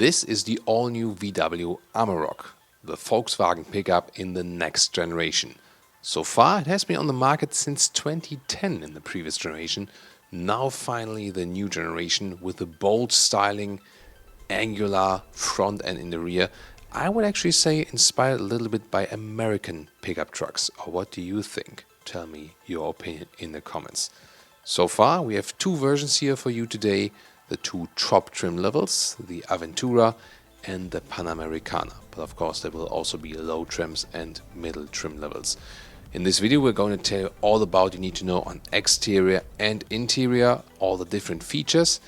This is the all-new VW Amarok, the Volkswagen pickup in the next generation. So far, it has been on the market since 2010 in the previous generation. Now finally the new generation with the bold styling, angular front and in the rear. I would actually say inspired a little bit by American pickup trucks. Or what do you think? Tell me your opinion in the comments. So far, we have two versions here for you today. The two top trim levels, the Aventura and the Panamericana. But of course there will also be low trims and middle trim levels. In this video we're going to tell you all about you need to know on exterior and interior, all the different features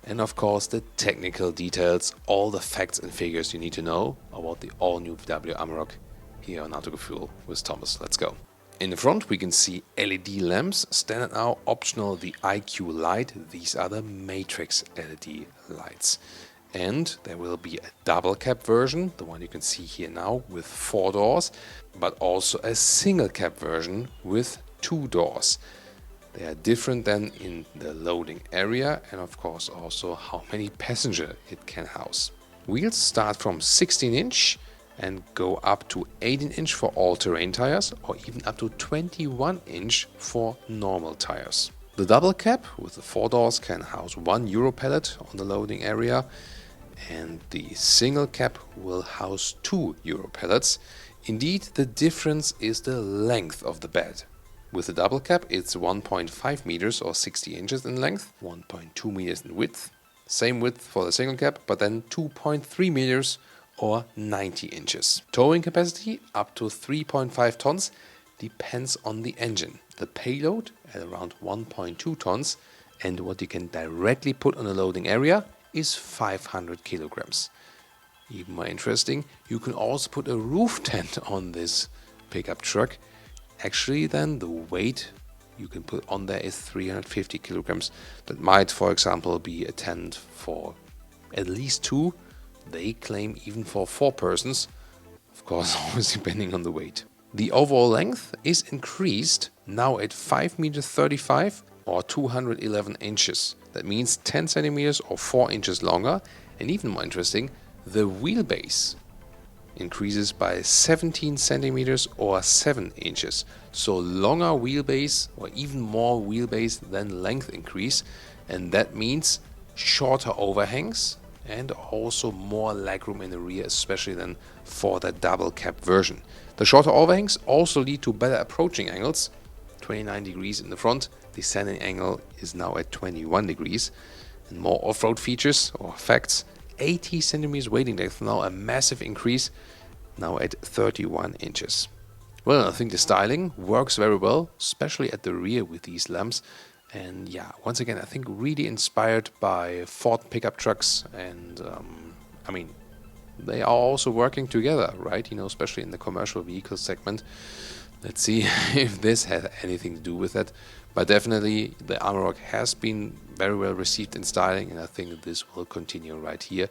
and of course the technical details, all the facts and figures you need to know about the all new VW Amarok here on Autogefuehl with Thomas. Let's go. In the front we can see LED lamps, standard now, optional the IQ light. These are the matrix LED lights. And there will be a double cab version, the one you can see here now with 4 doors, but also a single cab version with 2 doors. They are different than in the loading area and of course also how many passengers it can house. Wheels start from 16-inch and go up to 18-inch for all-terrain tires or even up to 21-inch for normal tires. The double cab with the 4 doors can house 1 Euro pallet on the loading area and the single cab will house 2 Euro pallets. Indeed, the difference is the length of the bed. With the double cab it's 1.5 meters or 60 inches in length, 1.2 meters in width. Same width for the single cab, but then 2.3 meters or 90 inches. Towing capacity up to 3.5 tons depends on the engine. The payload at around 1.2 tons and what you can directly put on the loading area is 500 kilograms. Even more interesting, you can also put a roof tent on this pickup truck. Actually then the weight you can put on there is 350 kilograms. That might for example be a tent for at least 2. They claim even for 4 persons, of course always depending on the weight. The overall length is increased now at 5 meters 35 or 211 inches. That means 10 centimeters or 4 inches longer, and even more interesting, the wheelbase increases by 17 centimeters or 7 inches. So longer wheelbase or even more wheelbase than length increase, and that means shorter overhangs and also more legroom in the rear, especially then for the double cab version. The shorter overhangs also lead to better approaching angles, 29 degrees in the front, the descending angle is now at 21 degrees, and more off-road features or facts, 80 centimeters waiting depth, now a massive increase, now at 31 inches. Well, I think the styling works very well, especially at the rear with these lamps. And yeah, once again, I think really inspired by Ford pickup trucks and I mean, they are also working together, right? You know, especially in the commercial vehicle segment. Let's see if this has anything to do with it. But definitely the Amarok has been very well received in styling and I think this will continue right here.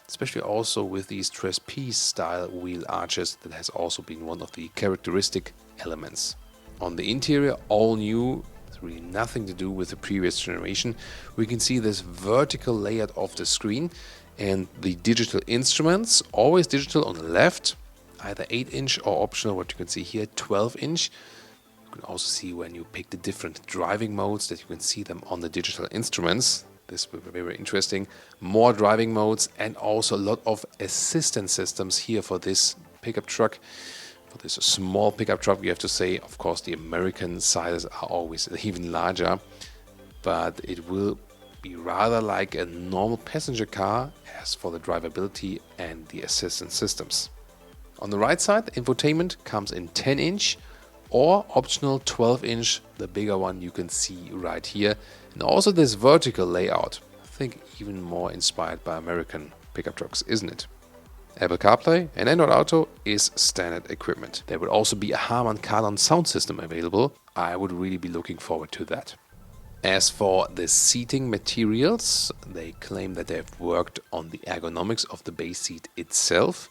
Especially also with these trapeze style wheel arches that has also been one of the characteristic elements. On the interior, all new. Really nothing to do with the previous generation. We can see this vertical layout of the screen and the digital instruments, always digital on the left, either 8-inch or optional, what you can see here, 12-inch. You can also see when you pick the different driving modes that you can see them on the digital instruments. This will be very interesting. More driving modes and also a lot of assistance systems here for this pickup truck. For this small pickup truck, you have to say, of course, the American sizes are always even larger, but it will be rather like a normal passenger car as for the drivability and the assistance systems. On the right side, the infotainment comes in 10-inch or optional 12-inch, the bigger one you can see right here. And also this vertical layout, I think even more inspired by American pickup trucks, isn't it? Apple CarPlay and Android Auto is standard equipment. There will also be a Harman Kardon sound system available. I would really be looking forward to that. As for the seating materials, they claim that they have worked on the ergonomics of the base seat itself.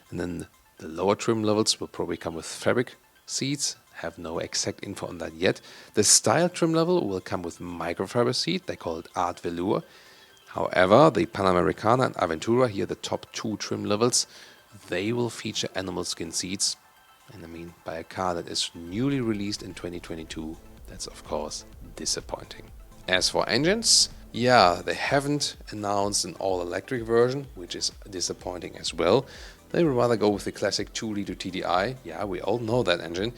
And then the lower trim levels will probably come with fabric seats. Have no exact info on that yet. The style trim level will come with microfiber seat. They call it Art Velour. However, the Panamericana and Aventura, here the top two trim levels, they will feature animal skin seats. And I mean, by a car that is newly released in 2022, that's of course disappointing. As for engines, yeah, they haven't announced an all-electric version, which is disappointing as well. They would rather go with the classic 2-liter TDI. Yeah, we all know that engine.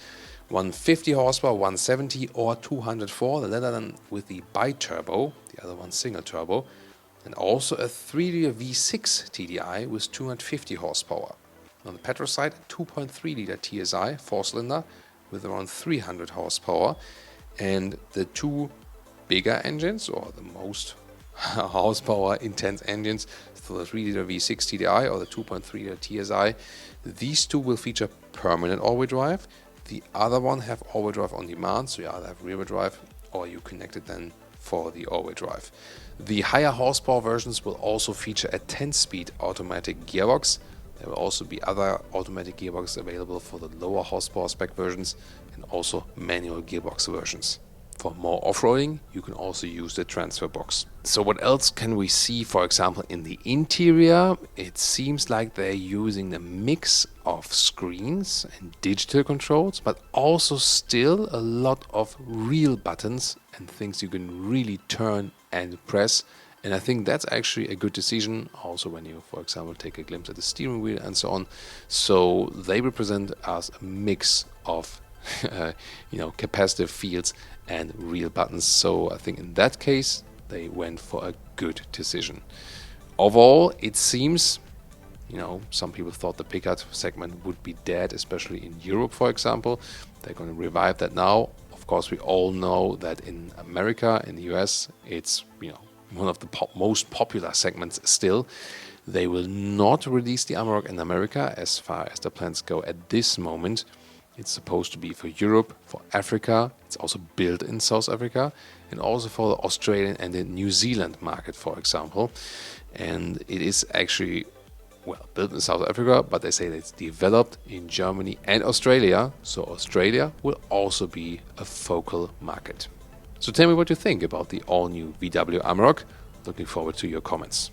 150 horsepower, 170 or 204, the latter than with the bi-turbo, the other one single turbo. And also a 3-liter V6 TDI with 250 horsepower. On the petrol side, 2.3-liter TSI 4-cylinder with around 300 horsepower. And the two bigger engines, or the most horsepower intense engines, so the 3-liter V6 TDI or the 2.3-liter TSI, these two will feature permanent all-wheel drive. The other one have all-wheel drive on demand, so you either have rear-wheel drive or you connect it then for the all-wheel drive. The higher horsepower versions will also feature a 10-speed automatic gearbox. There will also be other automatic gearboxes available for the lower horsepower spec versions and also manual gearbox versions. For more off-roading, you can also use the transfer box. So what else can we see, for example, in the interior? It seems like they're using a mix of screens and digital controls, but also still a lot of real buttons and things you can really turn and press. And I think that's actually a good decision, also when you, for example, take a glimpse at the steering wheel and so on. So they represent us a mix of capacitive fields and real buttons. So I think in that case, they went for a good decision. Overall, it seems, some people thought the pickup segment would be dead, especially in Europe, for example. They're going to revive that now. Of course, we all know that in America, in the US, it's, one of the most popular segments still. They will not release the Amarok in America as far as the plans go at this moment. It's supposed to be for Europe, for Africa. It's also built in South Africa and also for the Australian and the New Zealand market, for example. And it is actually, built in South Africa, but they say that it's developed in Germany and Australia. So Australia will also be a focal market. So tell me what you think about the all-new VW Amarok. Looking forward to your comments.